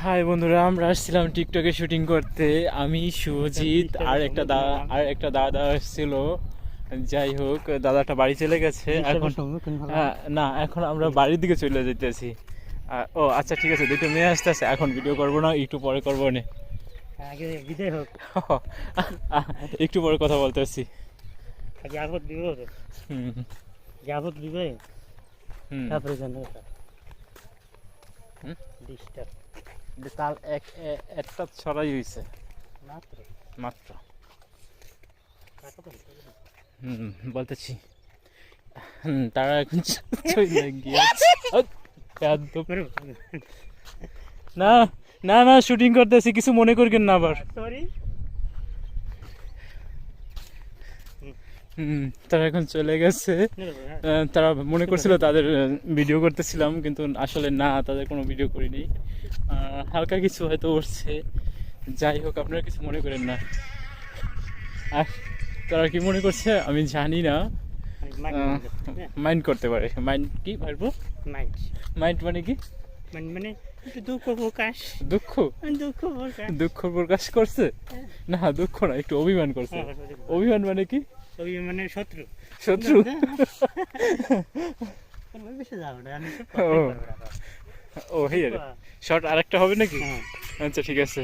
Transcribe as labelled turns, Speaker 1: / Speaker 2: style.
Speaker 1: High বন্ধুরা, আমরা আসছিলাম টিকটকে শুটিং করতে। আমি শুভজিৎ আর একটা দাদা আসছিল। যাই হোক, দাদাটা বাড়ি চলে গেছে এখন। না, এখন আমরা বাড়ির দিকে চলে যেতেছি। ও আচ্ছা, ঠিক আছে, দুটো মেয়ে আসতেছে, এখন ভিডিও করবো না, একটু পরে করবো না।
Speaker 2: আগে বিদায় হোক,
Speaker 1: একটু পরে কথা বলতেছি।
Speaker 2: আগে আপদ দিবে ওরে,
Speaker 1: হুম
Speaker 2: আপদ দিবে
Speaker 1: হুম
Speaker 2: তারপরে জানো এটা
Speaker 1: হুম।
Speaker 2: ডিস্টার্ব
Speaker 1: তার একটা ছড়াই হয়েছে
Speaker 2: মাত্র
Speaker 1: মাত্র।
Speaker 2: কাটা তো
Speaker 1: বলতেছি। তারা এখন চলে গিয়েছে। একদম। না না না, শুটিং করতেছি, কিছু মনে করবেন না আবার।
Speaker 2: সরি।
Speaker 1: তারা এখন চলে গেছে। তারা মনে করছিল তাদের ভিডিও করতেছিলাম, কিন্তু আসলে না, তাদের কোনো ভিডিও করিনি। হালকা কিছু হয়তো উঠছে। যাই হোক, আপনারা কিছু মনে করেন না। আর তারা কি মনে করছে আমি জানি না। মাইন্ড করতে পারে। মাইন্ড কি পারবো?
Speaker 2: মাইন্ড
Speaker 1: মাইন্ড মানে কি?
Speaker 2: মানে একটু দুঃখ প্রকাশ,
Speaker 1: দুঃখ
Speaker 2: দুঃখ প্রকাশ,
Speaker 1: দুঃখ প্রকাশ করছে। না, দুঃখ না, একটু অভিমান করছে। অভিমান মানে কি?
Speaker 2: ওই মানে শত্রু
Speaker 1: শত্রু।
Speaker 2: বেশি যাও না, আমি
Speaker 1: ও, ও হেয়ার শর্ট আরেকটা হবে নাকি? আচ্ছা, ঠিক আছে।